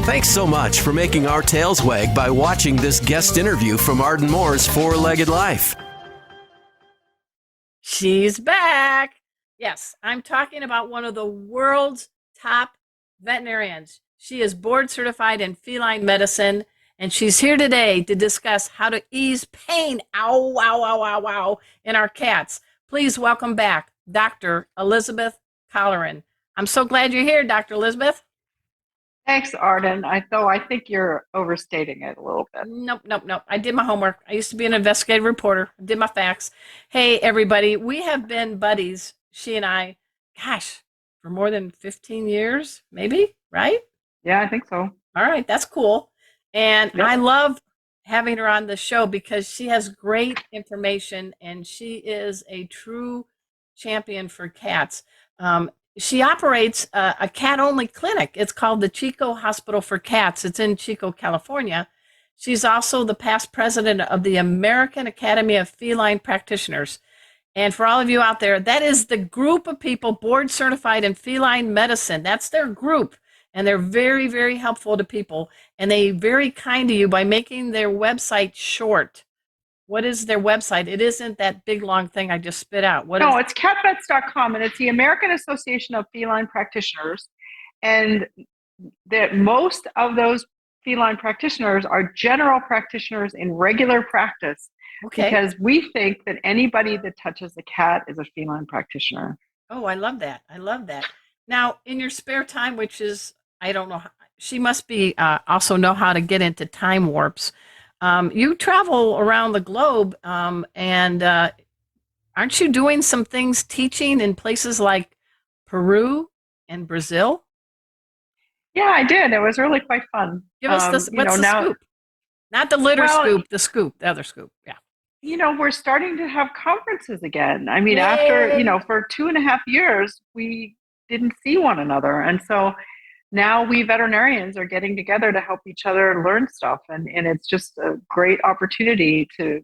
Thanks so much for making our tails wag by watching this guest interview from Arden Moore's Four-Legged Life. She's back. Yes, I'm talking about one of the world's top veterinarians. She is board certified in feline medicine, and she's here today to discuss how to ease pain, ow, ow, ow, ow, ow, in our cats. Please welcome back Dr. Elizabeth Colleran. I'm so glad you're here, Dr. Elizabeth. Thanks, Arden. I think you're overstating it a little bit. Nope. I did my homework. I used to be an investigative reporter. I did my facts. Hey, everybody. We have been buddies, she and I, gosh, for more than 15 years, maybe, right? Yeah, I think so. All right. That's cool. And Yep. I love having her on the show because she has great information and she is a true champion for cats. She operates a cat-only clinic. It's called the Chico Hospital for Cats. It's in Chico, California. She's also the past president of the American Academy of Feline Practitioners. And for all of you out there, that is the group of people board certified in feline medicine. That's their group. And they're very, very helpful to people. And they're very kind to you by making their website short. What is their website? It isn't that big, long thing I just spit out. It's catvets.com, and it's the American Association of Feline Practitioners. And that most of those feline practitioners are general practitioners in regular practice. Okay. Because we think that anybody that touches a cat is a feline practitioner. Oh, I love that. Now, in your spare time, which is, I don't know, she must be also know how to get into time warps. You travel around the globe, and aren't you doing some things teaching in places like Peru and Brazil? Yeah, I did. It was really quite fun. Give us this. What's the scoop? Not the litter scoop, the other scoop. Yeah. We're starting to have conferences again. I mean, Yay. After, for 2.5 years, we didn't see one another. And so now we veterinarians are getting together to help each other learn stuff. And it's just a great opportunity to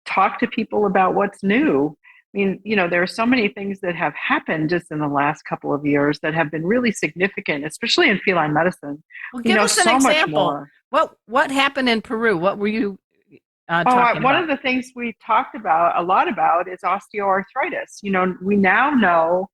talk to people about what's new. I mean, there are so many things that have happened just in the last couple of years that have been really significant, especially in feline medicine. Well, give us an example. What happened in Peru? What were you talking about? One of the things we talked a lot about is osteoarthritis. We now know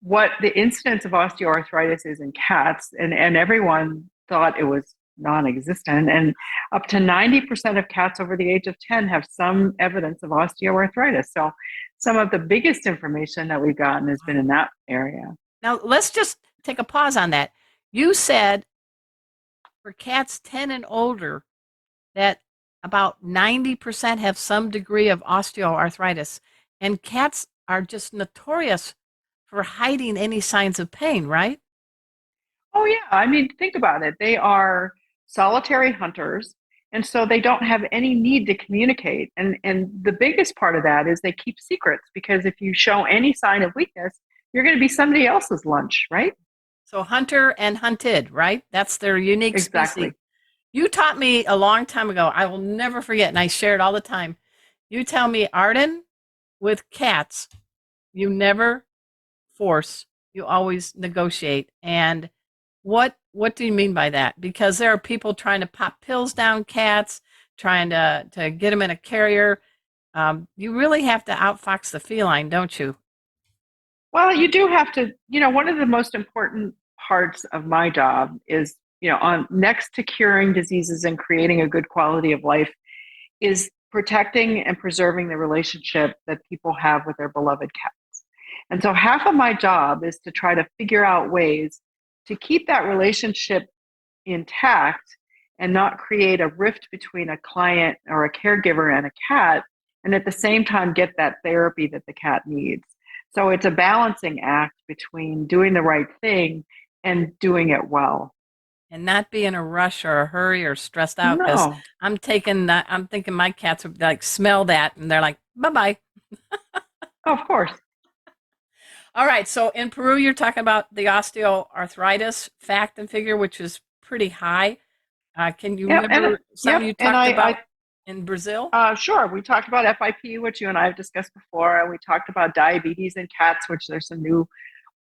what the incidence of osteoarthritis is in cats, and everyone thought it was non-existent, and up to 90% of cats over the age of 10 have some evidence of osteoarthritis. So some of the biggest information that we've gotten has been in that area. Now, let's just take a pause on that. You said for cats 10 and older that about 90% have some degree of osteoarthritis, and cats are just notorious for hiding any signs of pain, right? Oh, yeah. I mean, think about it. They are solitary hunters, and so they don't have any need to communicate. And the biggest part of that is they keep secrets, because if you show any sign of weakness, you're going to be somebody else's lunch, right? So hunter and hunted, right? That's their unique Exactly. species. You taught me a long time ago, I will never forget, and I share it all the time. You tell me, Arden, with cats, you never force, you always negotiate. And what do you mean by that? Because there are people trying to pop pills down cats, trying to get them in a carrier. You really have to outfox the feline, don't you? Well, you do have to, one of the most important parts of my job is, on next to curing diseases and creating a good quality of life, is protecting and preserving the relationship that people have with their beloved cats. And so half of my job is to try to figure out ways to keep that relationship intact and not create a rift between a client or a caregiver and a cat, and at the same time get that therapy that the cat needs. So it's a balancing act between doing the right thing and doing it well. And not be in a rush or a hurry or stressed out, because No. I'm thinking my cats would like smell that and they're like, bye-bye. Of course. All right. So in Peru, you're talking about the osteoarthritis fact and figure, which is pretty high. Can you remember something you talked about in Brazil? Sure. We talked about FIP, which you and I have discussed before, and we talked about diabetes in cats, which there's some new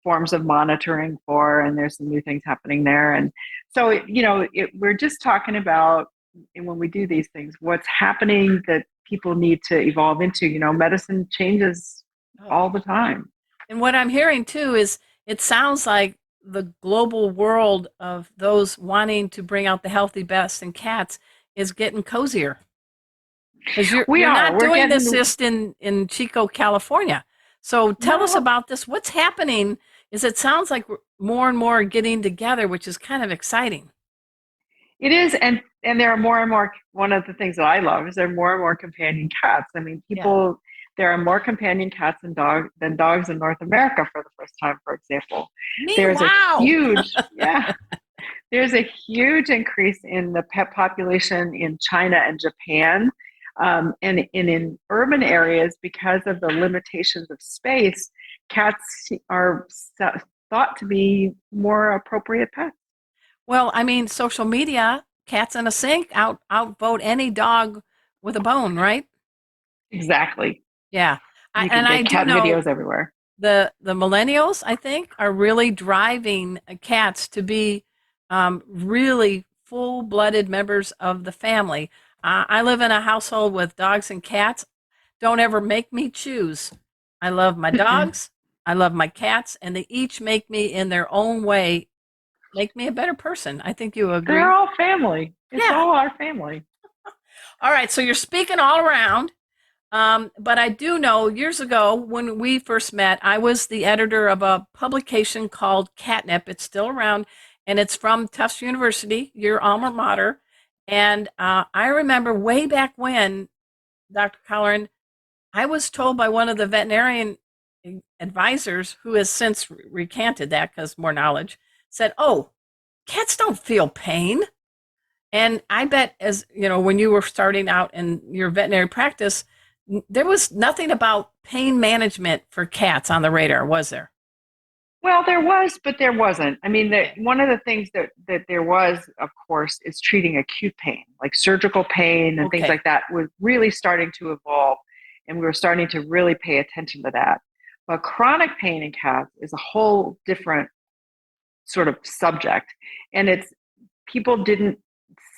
forms of monitoring for, and there's some new things happening there. And so, we're just talking about, when we do these things, what's happening that people need to evolve into. Medicine changes all the time. And what I'm hearing too is it sounds like the global world of those wanting to bring out the healthy best in cats is getting cozier. Because you're not doing this just in Chico, California. So tell us about this. What's happening is it sounds like more and more getting together, which is kind of exciting. It is, and there are more and more. One of the things that I love is there are more and more companion cats. I mean, there are more companion cats than dogs in North America for the first time, for example. There's a huge increase in the pet population in China and Japan. And in urban areas, because of the limitations of space, cats are thought to be more appropriate pets. Well, I mean, social media, cats in a sink, outvote any dog with a bone, right? Exactly. Yeah. You can get cat videos everywhere. The millennials, I think, are really driving cats to be really full-blooded members of the family. I live in a household with dogs and cats. Don't ever make me choose. I love my dogs. I love my cats, and they each make me in their own way, make me a better person. I think you agree. They're all family. It's all our family. All right, so you're speaking all around. But I do know years ago when we first met, I was the editor of a publication called Catnip. It's still around, and it's from Tufts University, your alma mater. And I remember way back when, Dr. Colleran, I was told by one of the veterinarian advisors, who has since recanted that because more knowledge, said, "Oh, cats don't feel pain." And I bet, as you know, when you were starting out in your veterinary practice, there was nothing about pain management for cats on the radar, was there? Well, there was, but there wasn't. I mean, one of the things that there was, of course, is treating acute pain, like surgical pain and things like that, was really starting to evolve, and we were starting to really pay attention to that. But chronic pain in cats is a whole different sort of subject, and people didn't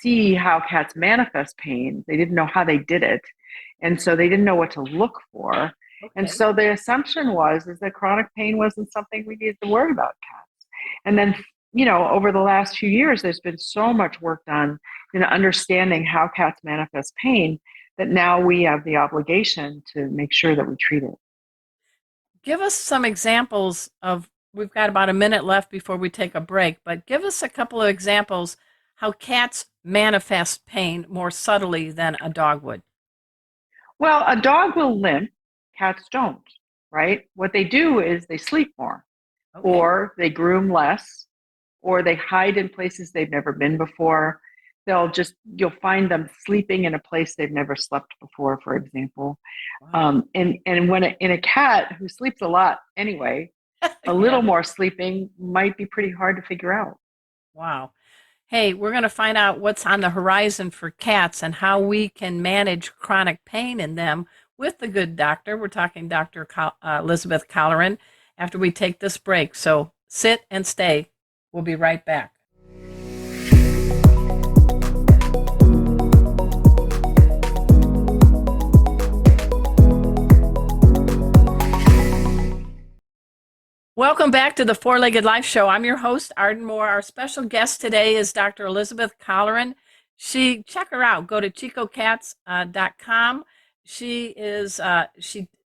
see how cats manifest pain. They didn't know how they did it, and so they didn't know what to look for. And so the assumption is that chronic pain wasn't something we needed to worry about cats. And then, over the last few years, there's been so much work done in understanding how cats manifest pain that now we have the obligation to make sure that we treat it. Give us some examples of, we've got about a minute left before we take a break, but give us a couple of examples how cats manifest pain more subtly than a dog would. Well, a dog will limp. Cats don't, right? What they do is they sleep more, or they groom less, or they hide in places they've never been before. You'll find them sleeping in a place they've never slept before, for example. Wow. And in a cat who sleeps a lot anyway, a little more sleeping might be pretty hard to figure out. Wow. Hey, we're going to find out what's on the horizon for cats and how we can manage chronic pain in them with the good doctor. We're talking Dr. Elizabeth Colleran after we take this break. So sit and stay. We'll be right back. Welcome back to the Four-Legged Life Show. I'm your host, Arden Moore. Our special guest today is Dr. Elizabeth Colleran. Check her out. Go to chicocats.com. She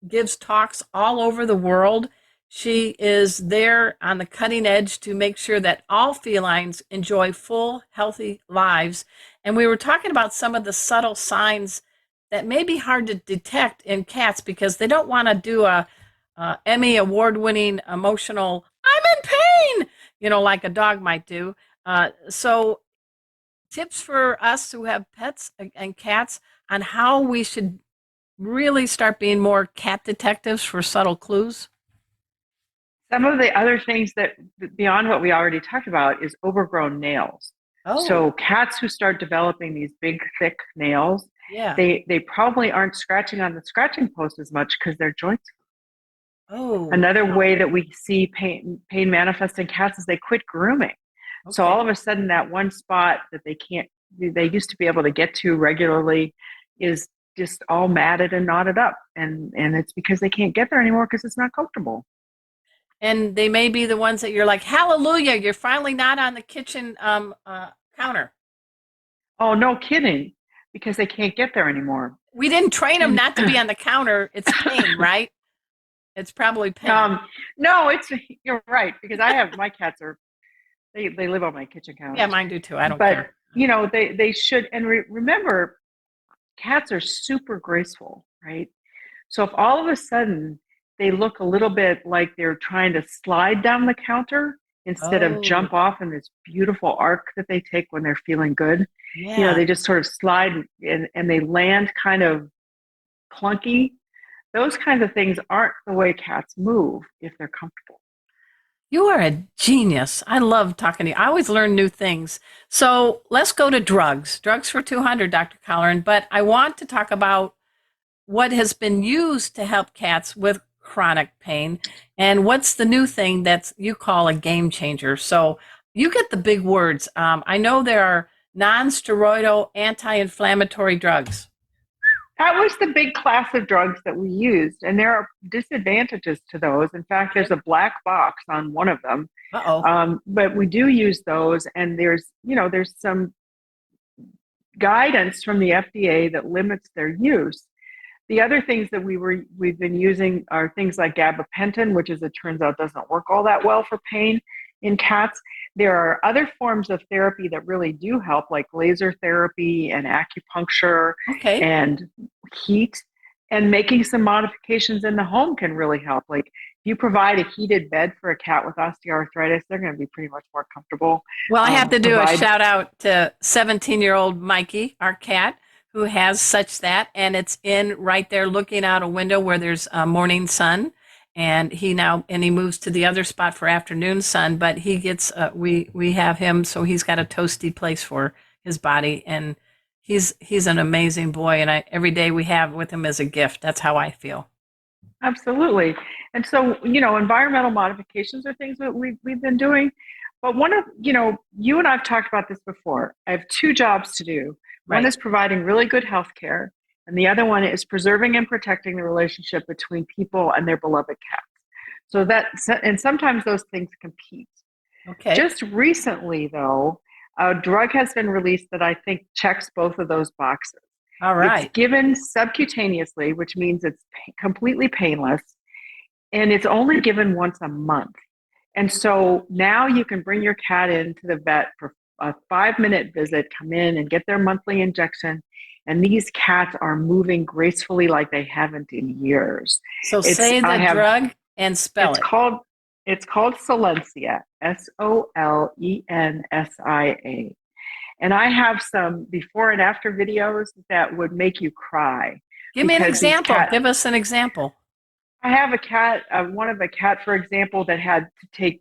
gives talks all over the world. She is there on the cutting edge to make sure that all felines enjoy full, healthy lives. And we were talking about some of the subtle signs that may be hard to detect in cats because they don't want to do a Emmy award-winning emotional, "I'm in pain," like a dog might do. So tips for us who have pets and cats on how we should really start being more cat detectives for subtle clues? Some of the other things that, beyond what we already talked about, is overgrown nails. Oh. So cats who start developing these big, thick nails, they probably aren't scratching on the scratching post as much because their joints. Oh, Another way that we see pain manifest in cats is they quit grooming. So okay. all of a sudden, that one spot that they used to be able to get to regularly is just all matted and knotted up. And it's because they can't get there anymore because it's not comfortable. And they may be the ones that you're like, hallelujah, you're finally not on the kitchen counter. Oh, no kidding, because they can't get there anymore. We didn't train them And not to be on the counter. It's pain, right? It's probably pain. um, no, you're right, because I have my cats are they live on my kitchen Yeah, counter. mine do too. I don't But care. they should, and remember, cats are super graceful, right? So if all of a sudden they look a little bit like they're trying to slide down the counter instead of Oh, jump off in this beautiful arc that they take when they're feeling good, yeah. they just sort of slide and they land kind of clunky. Those kinds of things aren't the way cats move if they're comfortable. You are a genius. I love talking to you. I always learn new things. So let's go to drugs. Drugs for 200, Dr. Colleran. But I want to talk about what has been used to help cats with chronic pain and what's the new thing that you call a game changer. So you get the big words. I know there are non-steroidal anti-inflammatory drugs. That was the big class of drugs that we used, and there are disadvantages to those. In fact, there's a black box on one of them, Uh-oh. but we do use those, and there's some guidance from the FDA that limits their use. The other things that we've been using are things like gabapentin, which, as it turns out, doesn't work all that well for pain in cats. There are other forms of therapy that really do help, like laser therapy and acupuncture Okay. and heat. And making some modifications in the home can really help. Like, if you provide a heated bed for a cat with osteoarthritis, they're going to be pretty much more comfortable. Well, I have to do a Provide shout out to 17-year-old Mikey, our cat, who has such that, and it's in right there looking out a window where there's a morning sun. And he moves to the other spot for afternoon sun, but he gets we have him, so he's got a toasty place for his body, and he's an amazing boy, and every day we have with him is a gift. That's how I feel. Absolutely. And so, environmental modifications are things that we've been doing. But you and I've talked about this before. I have two jobs to do. One Right. is providing really good health care, and the other one is preserving and protecting the relationship between people and their beloved cats. And sometimes those things compete. Okay. Just recently, though, a drug has been released that I think checks both of those boxes. All It's right. given subcutaneously, which means it's completely painless, and it's only given once a month. And so now you can bring your cat into the vet for a 5-minute visit, come in and get their monthly injection. And these cats are moving gracefully like they haven't in years. So say the drug and spell It's it. called it's called Solensia, Solensia. And I have some before and after videos that would make you cry. Give me an Because these example. cats, Give us an example. I have a cat, one of a cat, for example, that had to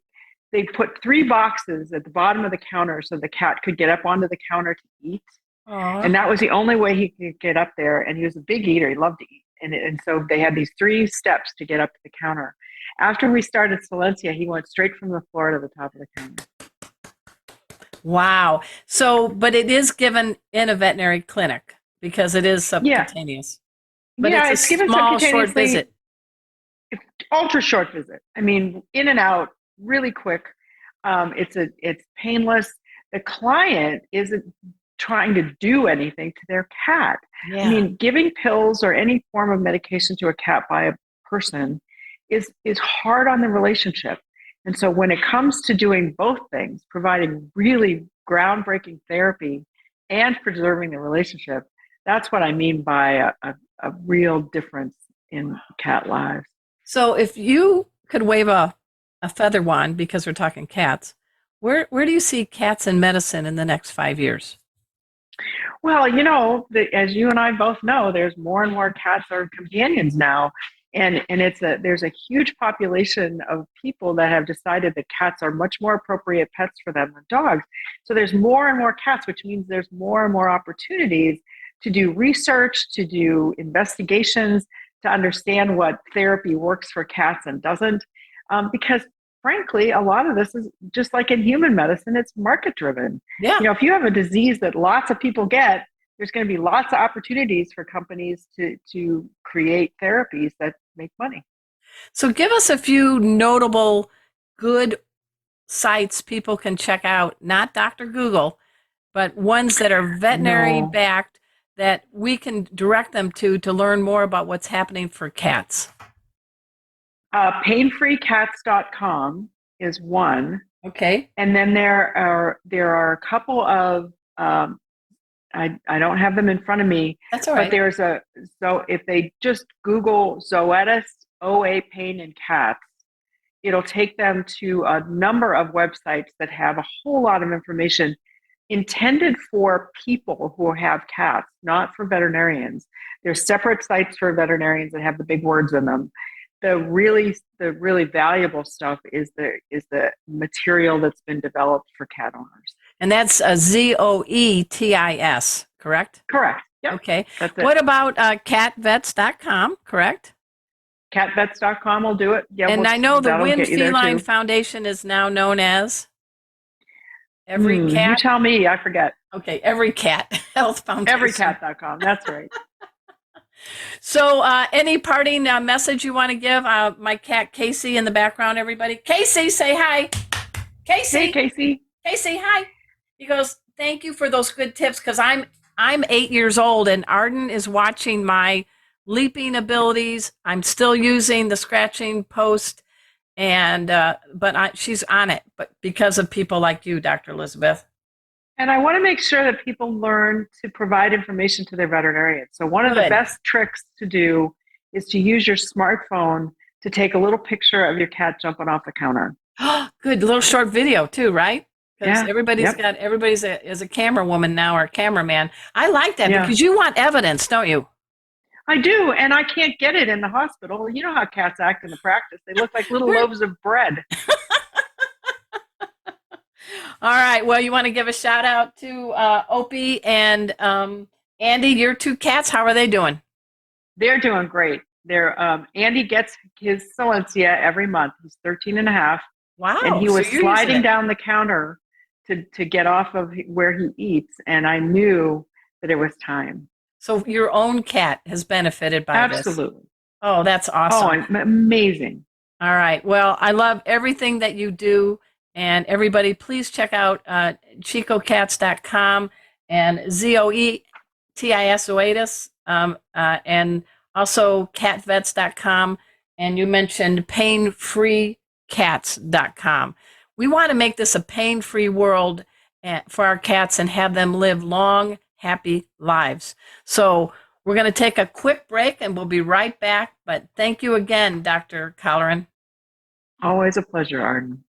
they put 3 boxes at the bottom of the counter so the cat could get up onto the counter to eat. Aw. And that was the only way he could get up there. And he was a big eater. He loved to eat. And so they had these 3 steps to get up to the counter. After we started Silencia, he went straight from the floor to the top of the counter. Wow. So, but it is given in a veterinary clinic because it is Yeah. subcutaneous. But Yeah, it's a given small, short subcutaneously. visit. It's ultra short visit. I mean, in and out, really quick. It's painless. The client isn't trying to do anything to their cat. Yeah. I mean, giving pills or any form of medication to a cat by a person is hard on the relationship. And so when it comes to doing both things, providing really groundbreaking therapy and preserving the relationship, that's what I mean by a real difference in cat lives. So if you could wave a feather wand, because we're talking cats, where do you see cats in medicine in the next 5 years? Well, as you and I both know, there's more and more cats are companions now. And there's a huge population of people that have decided that cats are much more appropriate pets for them than dogs. So there's more and more cats, which means there's more and more opportunities to do research, to do investigations, to understand what therapy works for cats and doesn't. Because frankly, a lot of this is just like in human medicine, it's market driven. Yeah. You know, if you have a disease that lots of people get, there's going to be lots of opportunities for companies to create therapies that make money. So give us a few notable good sites people can check out, not Dr. Google, but ones that are veterinary No. backed that we can direct them to learn more about what's happening for cats. Painfreecats.com is one. Okay. And then there are a couple of I don't have them in front of me. That's all but right. there's so if they just Google Zoetis OA pain in cats, it'll take them to a number of websites that have a whole lot of information intended for people who have cats, not for veterinarians. There's separate sites for veterinarians that have the big words in them. The really valuable stuff is the material that's been developed for cat owners. And that's Zoetis, correct? Correct. Yep. Okay. That's it. What about catvets.com, correct? Catvets.com will do it. Yeah. And I know the that'll Win get you there, Feline too. Foundation is now known as Every You Cat. tell me, I forget. Okay, Every Cat Health Foundation. Everycat.com. That's right. So, any parting message you want to give? My cat Casey in the background, everybody. Casey, say hi. Casey. Hey, Casey. Casey, hi. He goes, thank you for those good tips, because I'm 8 years old and Arden is watching my leaping abilities. I'm still using the scratching post, and but she's on it, but because of people like you, Dr. Elizabeth. And I want to make sure that people learn to provide information to their veterinarian. So one of the best tricks to do is to use your smartphone to take a little picture of your cat jumping off the counter. Good little short video too, right? Because Yeah. everybody's is a camera woman now or a cameraman. I like that because you want evidence, don't you? I do, and I can't get it in the hospital. You know how cats act in the practice. They look like little loaves of bread. All right. Well, you want to give a shout out to Opie and Andy, your two cats. How are they doing? They're doing great. They're Andy gets his Silencia every month. He's 13 and a half. Wow. And he was sliding down the counter to get off of where he eats, and I knew that it was time. So your own cat has benefited by this. Absolutely. Oh, that's awesome. Oh, amazing. All right. Well, I love everything that you do. And everybody, please check out chicocats.com and Zoetis, and also catvets.com. And you mentioned painfreecats.com. We want to make this a pain-free world for our cats and have them live long, happy lives. So we're going to take a quick break and we'll be right back. But thank you again, Dr. Colleran. Always a pleasure, Arden.